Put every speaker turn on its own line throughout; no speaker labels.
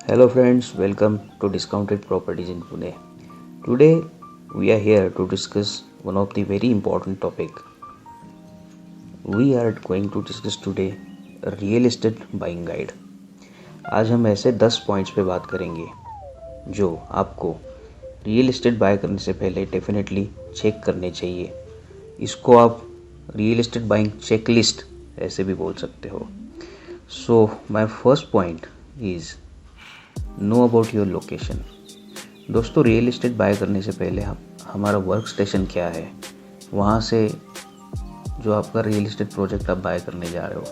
Hello friends, welcome to Discounted Properties in Pune. Today we are here to discuss one of the very important topic. We are going to discuss today a real estate buying guide. आज हम ऐसे 10 points पे बात करेंगे जो आपको real estate bye करने से पहले डेफिनेटली चेक करने चाहिए. इसको आप रियल एस्टेट बाइंग चेकलिस्ट ऐसे भी बोल सकते हो. So my first point is know about your location. दोस्तों, रियल एस्टेट बाय करने से पहले हमारा वर्क स्टेशन क्या है, वहाँ से जो आपका रियल एस्टेट प्रोजेक्ट आप बाय करने जा रहे हो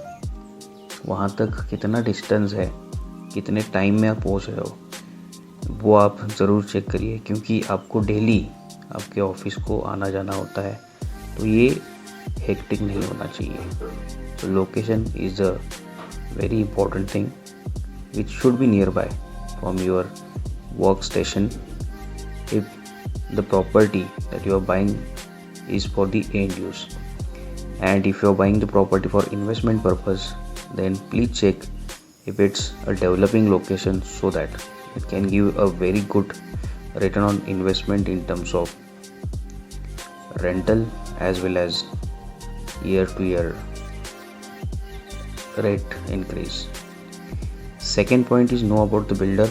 वहाँ तक कितना डिस्टेंस है, कितने टाइम में आप पहुँच रहे हो, वो आप ज़रूर चेक करिए. क्योंकि आपको डेली आपके ऑफिस को आना जाना होता है, तो ये हेक्टिक नहीं होना चाहिए. तो location is a very important thing which should be near by from your workstation if the property that you are buying is for the end use. And if you are buying the property for investment purpose, then please check if it's a developing location so that it can give a very good return on investment in terms of rental as well as year to year rate increase. Second point is know about the builder.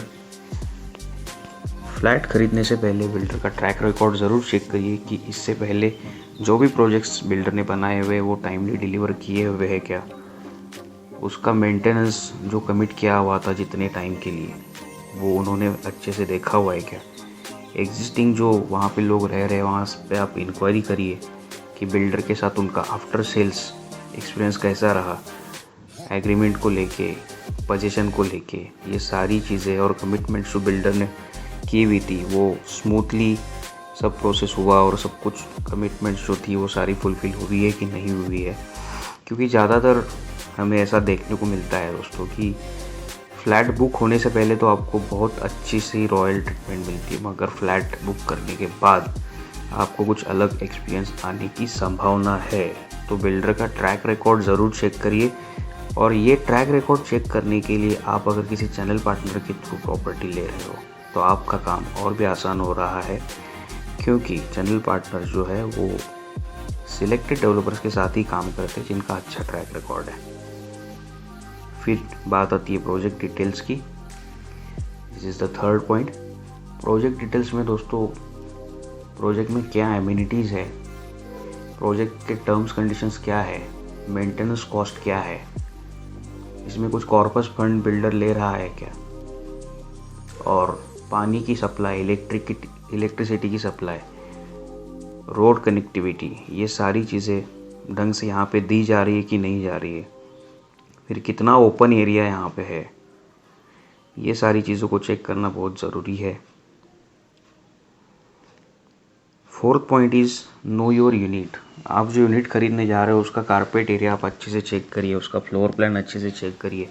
Flat खरीदने से पहले builder का track record ज़रूर check करिए कि इससे पहले जो भी प्रोजेक्ट्स बिल्डर ने बनाए हुए वो टाइमली डिलीवर किए हुए हैं क्या, उसका मेंटेनेंस जो कमिट किया हुआ था जितने टाइम के लिए वो उन्होंने अच्छे से देखा हुआ है क्या. एग्जिस्टिंग जो वहाँ पे लोग रह रहे हैं वहाँ पे आप इंक्वायरी करिए कि बिल्डर के साथ उनका आफ्टर सेल्स एक्सपीरियंस कैसा रहा, एग्रीमेंट को लेके, पोजीशन को लेके, ये सारी चीज़ें और कमिटमेंट्स जो बिल्डर ने की हुई थी वो स्मूथली सब प्रोसेस हुआ और सब कुछ कमिटमेंट्स जो थी वो सारी फुलफ़िल हुई है कि नहीं हुई है. क्योंकि ज़्यादातर हमें ऐसा देखने को मिलता है दोस्तों कि फ़्लैट बुक होने से पहले तो आपको बहुत अच्छी सी रॉयल ट्रीटमेंट मिलती है, मगर फ्लैट बुक करने के बाद आपको कुछ अलग एक्सपीरियंस आने की संभावना है. तो बिल्डर का ट्रैक रिकॉर्ड ज़रूर चेक करिए. और ये ट्रैक रिकॉर्ड चेक करने के लिए आप अगर किसी चैनल पार्टनर के थ्रू प्रॉपर्टी ले रहे हो तो आपका काम और भी आसान हो रहा है. क्योंकि चैनल पार्टनर जो है वो सिलेक्टेड डेवलपर्स के साथ ही काम करते हैं जिनका अच्छा ट्रैक रिकॉर्ड है. फिर बात आती है प्रोजेक्ट डिटेल्स की. This is the third point. Project details में दोस्तों प्रोजेक्ट में क्या एमिनिटीज़ है, प्रोजेक्ट के टर्म्स कंडीशंस क्या है, मेंटेनेंस कॉस्ट क्या है, इसमें कुछ कॉर्पस फंड बिल्डर ले रहा है क्या, और पानी की सप्लाई, इलेक्ट्रिसिटी की सप्लाई, रोड कनेक्टिविटी, ये सारी चीज़ें ढंग से यहाँ पे दी जा रही है कि नहीं जा रही है, फिर कितना ओपन एरिया यहाँ पे है, ये सारी चीज़ों को चेक करना बहुत ज़रूरी है. Fourth point is know your unit. आप जो यूनिट खरीदने जा रहे हो उसका कारपेट एरिया आप अच्छे से चेक करिए, उसका फ्लोर प्लान अच्छे से चेक करिए,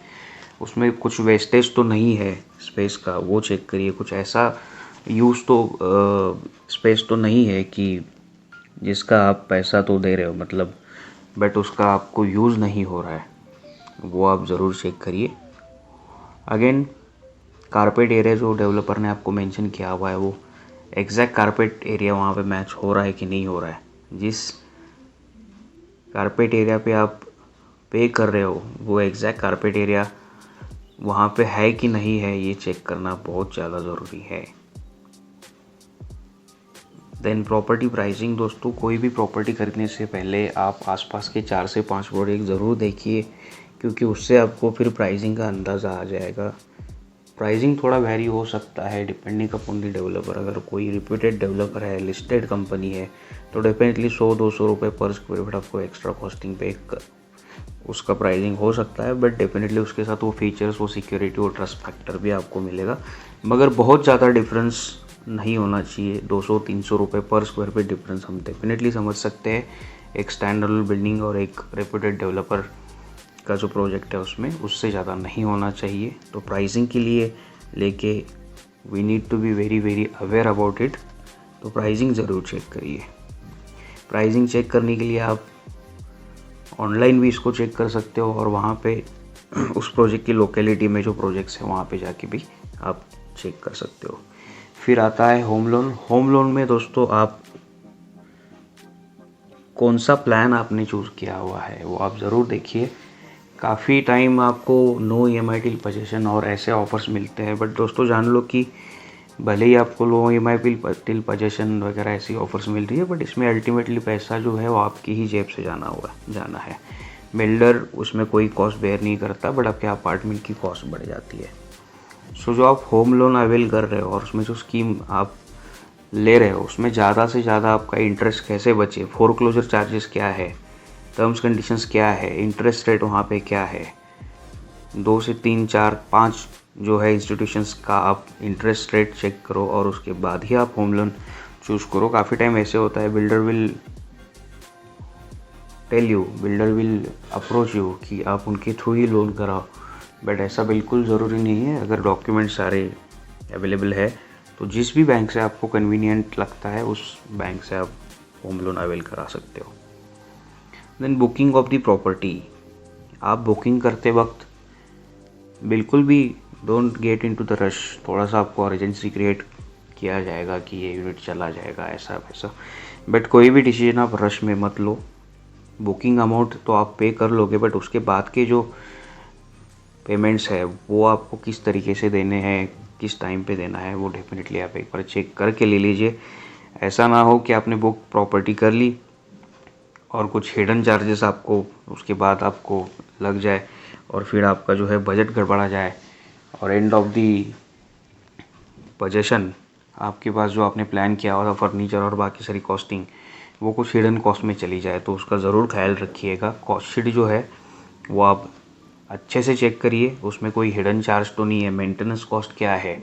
उसमें कुछ वेस्टेज तो नहीं है स्पेस का वो चेक करिए, कुछ ऐसा यूज़ तो स्पेस तो नहीं है कि जिसका आप पैसा तो दे रहे हो मतलब बट उसका आपको यूज़ नहीं हो रहा है, वो आप ज़रूर चेक करिए. अगेन कारपेट एरिया जो डेवलपर ने आपको मेंशन किया हुआ है वो एग्जैक्ट कारपेट एरिया वहाँ पे मैच हो रहा है कि नहीं हो रहा है. जिस कारपेट एरिया पे आप पे कर रहे हो वो एग्जैक्ट कारपेट एरिया वहाँ पे है कि नहीं है, ये चेक करना बहुत ज़्यादा ज़रूरी है. Then property pricing. दोस्तों, कोई भी प्रॉपर्टी खरीदने से पहले आप आसपास के 4 से 5 प्रोजेक्ट ज़रूर देखिए, क्योंकि उससे आपको फिर प्राइसिंग का अंदाज़ा आ जाएगा. प्राइसिंग थोड़ा वेरी हो सकता है डिपेंडिंग अपॉन द डेवलपर. अगर कोई रिप्यूटेड डेवलपर है, लिस्टेड कंपनी है, तो डेफिनेटली 100-200 रुपये पर स्क्वायर फीट आपको एक्स्ट्रा कॉस्टिंग पे उसका प्राइसिंग हो सकता है. बट डेफिनेटली उसके साथ वो फीचर्स, वो सिक्योरिटी और ट्रस्ट फैक्टर भी आपको मिलेगा. मगर बहुत ज़्यादा डिफरेंस नहीं होना चाहिए. 200-300 रुपये पर स्क्वायर फीट डिफरेंस हम डेफिनेटली समझ सकते हैं एक स्टैंडर्ड बिल्डिंग और एक रेप्यूटेड डेवलपर का जो प्रोजेक्ट है उसमें, उससे ज़्यादा नहीं होना चाहिए. तो प्राइसिंग के लिए लेके we need to be very very aware about it. तो प्राइसिंग ज़रूर चेक करिए. प्राइसिंग चेक करने के लिए आप ऑनलाइन भी इसको चेक कर सकते हो और वहाँ पे उस प्रोजेक्ट की लोकेलिटी में जो प्रोजेक्ट्स हैं वहाँ पे जाके भी आप चेक कर सकते हो। फिर आता है होम लोन। होम लोन में दोस्तों आप कौन सा प्लान आपने चूज़ किया हुआ है वो आप ज़रूर देखिए। काफ़ी टाइम आपको नो EMI टिल पोजेसन और ऐसे ऑफर्स मिलते हैं, बट दोस्तों जान लो कि भले ही आपको लो EMI टिल पोजेसन वगैरह ऐसी ऑफर्स मिल रही है, बट इसमें अल्टीमेटली पैसा जो है वो आपकी ही जेब से जाना है। बिल्डर उसमें कोई कॉस्ट बेयर नहीं करता, बट आपके अपार्टमेंट की कॉस्ट बढ़ जाती है। सो जो आप होम लोन अवेल कर रहे हो और उसमें जो स्कीम आप ले रहे हो उसमें ज़्यादा से ज़्यादा आपका इंटरेस्ट कैसे बचे, फोरक्लोजर चार्जेस क्या है, टर्म्स कंडीशंस क्या है, इंटरेस्ट रेट वहाँ पे क्या है, 2 से 3 4 5 जो है इंस्टीट्यूशंस का आप इंटरेस्ट रेट चेक करो और उसके बाद ही आप होम लोन चूज़ करो। काफ़ी टाइम ऐसे होता है बिल्डर विल अप्रोच यू कि आप उनके थ्रू ही लोन कराओ, बट ऐसा बिल्कुल ज़रूरी नहीं है। अगर डॉक्यूमेंट सारे अवेलेबल है तो जिस भी बैंक से आपको कन्वीनियंट लगता है उस बैंक से आप होम लोन अवेल करा सकते हो। Then booking of the property. आप बुकिंग करते वक्त बिल्कुल भी don't get into the rush. थोड़ा सा आपको अर्जेंसी क्रिएट किया जाएगा कि ये यूनिट चला जाएगा ऐसा वैसा, बट कोई भी डिसीजन आप रश में मत लो। बुकिंग अमाउंट तो आप पे कर लोगे, बट उसके बाद के जो पेमेंट्स है वो आपको किस तरीके से देने हैं, किस टाइम पे देना है, वो डेफिनेटली आप एक बार चेक करके ले लीजिए। ऐसा ना हो कि आपने बुक प्रॉपर्टी कर ली और कुछ हिडन चार्जेस आपको उसके बाद आपको लग जाए और फिर आपका जो है बजट गड़बड़ा जाए और एंड ऑफ दी पोजेशन आपके पास जो आपने प्लान किया हुआ था फर्नीचर और बाकी सारी कॉस्टिंग वो कुछ हिडन कॉस्ट में चली जाए, तो उसका ज़रूर ख्याल रखिएगा। कॉस्ट शीट जो है वो आप अच्छे से चेक करिए, उसमें कोई हिडन चार्ज तो नहीं है, मेंटेनेंस कॉस्ट क्या है,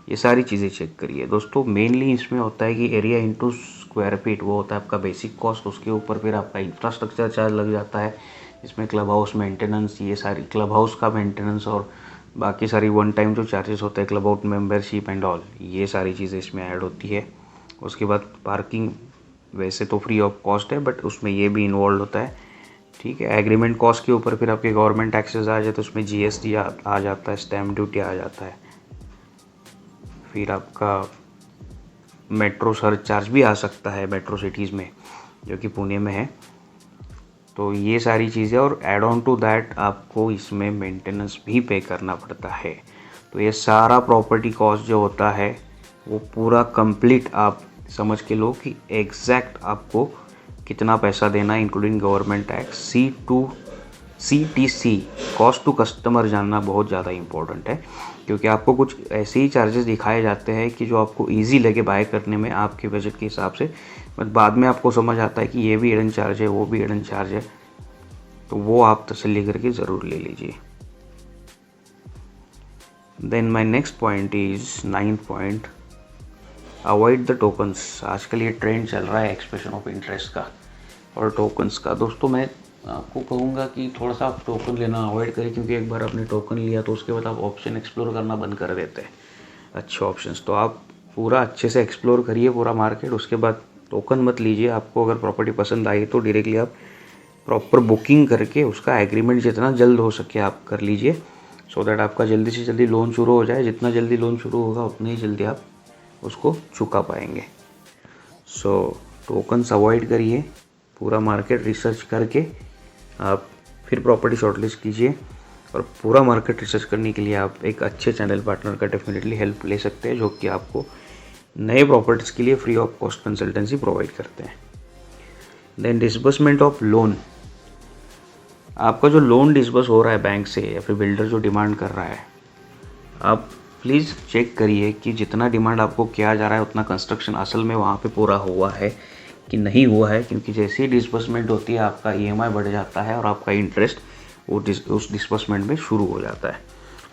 ये सारी चीज़ें चेक करिए। दोस्तों मेनली इसमें होता है कि एरिया इंटू स्क्वायर फीट वो होता है आपका बेसिक कॉस्ट, उसके ऊपर फिर आपका इंफ्रास्ट्रक्चर चार्ज लग जाता है, इसमें क्लब हाउस मेंटेनेंस, ये सारी क्लब हाउस का मेंटेनेंस और बाकी सारी वन टाइम जो चार्जेस होते हैं club out membership and all, ये सारी चीज़ें इसमें ऐड होती है। उसके बाद पार्किंग वैसे तो फ्री ऑफ कॉस्ट है, बट उसमें ये भी इन्वॉल्व होता है, ठीक है। एग्रीमेंट कॉस्ट के ऊपर फिर आपके गवर्नमेंट टैक्सेस आ जाए तो उसमें GST आ जाता है, स्टैम्प ड्यूटी आ जाता है, फिर आपका मेट्रो सर्च चार्ज भी आ सकता है मेट्रो सिटीज़ में जो कि पुणे में है। तो ये सारी चीज़ें और एड ऑन टू दैट आपको इसमें मेंटेनेंस भी पे करना पड़ता है। तो ये सारा प्रॉपर्टी कॉस्ट जो होता है वो पूरा कंप्लीट आप समझ के लो कि एग्जैक्ट आपको कितना पैसा देना है including government tax. CTC cost to customer जानना बहुत ज़्यादा इंपॉर्टेंट है, क्योंकि आपको कुछ ऐसे ही चार्जेस दिखाए जाते हैं कि जो आपको इजी लगे बाय करने में आपके बजट के हिसाब से, बट बाद में आपको समझ आता है कि ये भी हिडन चार्ज है, वो भी हिडन चार्ज है, तो वो आप तसल्ली करके ज़रूर ले लीजिए। Then my next point is 9th point, avoid the tokens. आजकल ये ट्रेंड चल रहा है एक्सप्रेशन ऑफ इंटरेस्ट का और टोकन्स का। दोस्तों मैं आपको कहूँगा कि थोड़ा सा आप टोकन लेना अवॉइड करें, क्योंकि एक बार आपने टोकन लिया तो उसके बाद आप ऑप्शन एक्सप्लोर करना बंद कर देते हैं, अच्छे ऑप्शंस। तो आप पूरा अच्छे से एक्सप्लोर करिए पूरा मार्केट, उसके बाद टोकन मत लीजिए। आपको अगर प्रॉपर्टी पसंद आई तो डायरेक्टली आप प्रॉपर बुकिंग करके उसका एग्रीमेंट जितना जल्द हो सके आप कर लीजिए, सो दैट आपका जल्दी से जल्दी लोन शुरू हो जाए। जितना जल्दी लोन शुरू होगा उतना ही जल्दी आप उसको चुका पाएंगे। सो टोकन्स अवॉइड करिए, पूरा मार्केट रिसर्च करके आप फिर प्रॉपर्टी शॉर्टलिस्ट कीजिए। और पूरा मार्केट रिसर्च करने के लिए आप एक अच्छे चैनल पार्टनर का डेफिनेटली हेल्प ले सकते हैं, जो कि आपको नए प्रॉपर्टीज़ के लिए free of cost consultancy provide करते हैं। Then disbursement of loan. आपका जो लोन डिसबर्स हो रहा है बैंक से या फिर बिल्डर जो डिमांड कर रहा है, आप प्लीज़ चेक करिए कि जितना डिमांड आपको किया जा रहा है उतना कंस्ट्रक्शन असल में वहाँ पे पूरा हुआ है कि नहीं हुआ है, क्योंकि जैसे ही डिसबर्समेंट होती है आपका EMI बढ़ जाता है और आपका इंटरेस्ट उस डिसबर्समेंट में शुरू हो जाता है।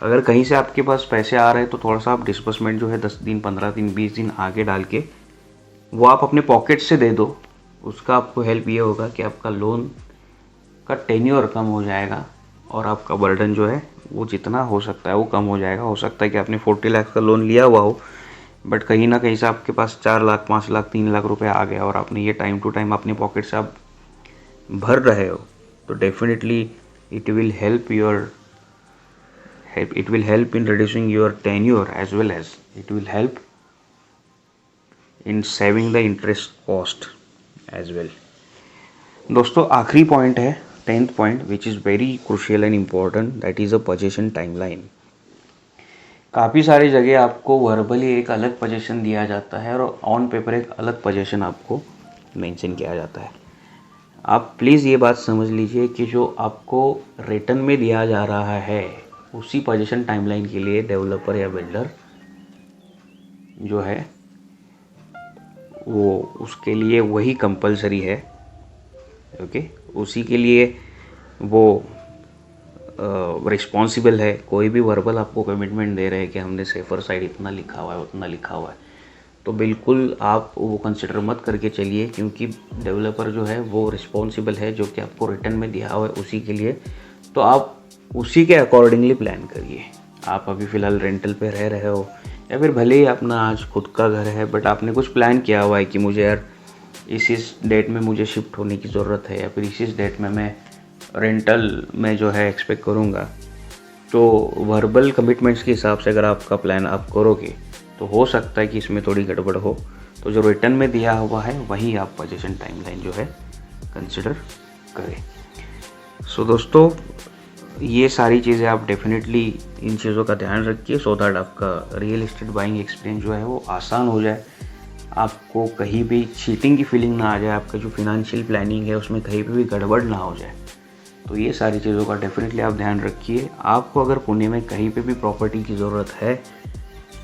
अगर कहीं से आपके पास पैसे आ रहे हैं तो थोड़ा सा आप डिसबर्समेंट जो है 10 दिन 15 दिन 20 दिन आगे डाल के वो आप अपने पॉकेट से दे दो। उसका आपको हेल्प ये होगा कि आपका लोन का टेन्योर कम हो जाएगा और आपका बर्डन जो है वो जितना हो सकता है वो कम हो जाएगा। हो सकता है कि आपने 40 लाख का लोन लिया हुआ हो, बट कहीं ना कहीं से आपके पास 4 लाख 5 लाख 3 लाख रुपए आ गया और आपने ये टाइम टू टाइम अपने पॉकेट से आप भर रहे हो, तो definitely it will help your it will help in reducing your tenure as well as it will help in saving the interest cost as well. दोस्तों आखिरी पॉइंट है 10th point which is very crucial and important, that is a position timeline. काफ़ी सारी जगह आपको verbally एक अलग position दिया जाता है और ऑन पेपर एक अलग पोजीशन आपको मेंशन किया जाता है। आप प्लीज़ ये बात समझ लीजिए कि जो आपको रिटर्न में दिया जा रहा है उसी पोजीशन टाइमलाइन के लिए डेवलपर या बिल्डर जो है वो उसके लिए वही कंपलसरी है। ओके, उसी के लिए वो रिस्पॉन्सिबल है। कोई भी वर्बल आपको कमिटमेंट दे रहे हैं कि हमने सेफर साइड इतना लिखा हुआ है उतना लिखा हुआ है, तो बिल्कुल आप वो कंसिडर मत करके चलिए, क्योंकि डेवलपर जो है वो रिस्पॉन्सिबल है जो कि आपको रिटर्न में दिया हुआ है उसी के लिए। तो आप उसी के अकॉर्डिंगली प्लान करिए। आप अभी फ़िलहाल रेंटल पे रह रहे हो या फिर भले ही अपना आज खुद का घर है, बट आपने कुछ प्लान किया हुआ है कि मुझे यार इस डेट में मुझे शिफ्ट होने की ज़रूरत है या फिर इस डेट में मैं रेंटल में जो है एक्सपेक्ट करूँगा, तो वर्बल कमिटमेंट्स के हिसाब से अगर आपका प्लान आप करोगे तो हो सकता है कि इसमें थोड़ी गड़बड़ हो। तो जो रिटर्न में दिया हुआ है वही आप पोजीशन टाइमलाइन जो है कंसिडर करें। सो दोस्तों ये सारी चीज़ें आप डेफिनेटली इन चीज़ों का ध्यान रखिए सो दैट आपका रियल एस्टेट बाइंग एक्सपीरियंस जो है वो आसान हो जाए, आपको कहीं भी चीटिंग की फीलिंग ना आ जाए, आपका जो फिनंशियल प्लानिंग है उसमें कहीं पे भी गड़बड़ ना हो जाए। तो ये सारी चीज़ों का डेफिनेटली आप ध्यान रखिए। आपको अगर पुणे में कहीं पे भी प्रॉपर्टी की ज़रूरत है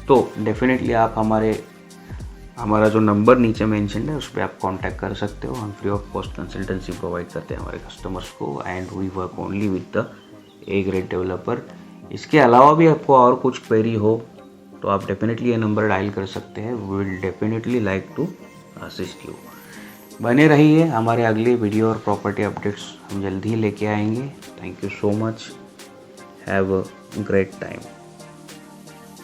तो डेफिनेटली आप हमारा जो नंबर नीचे मेंशन है उस पर आप कांटेक्ट कर सकते हो। हम free of cost consultancy provide करते हैं हमारे कस्टमर्स को and we work only with the A grade developer. इसके अलावा भी आपको और कुछ क्वेरी हो तो आप डेफिनेटली ये नंबर डायल कर सकते हैं। We will definitely like to assist you. बने रहिए, हमारे अगले वीडियो और प्रॉपर्टी अपडेट्स हम जल्दी ही लेके आएंगे। Thank you so much, have a great time.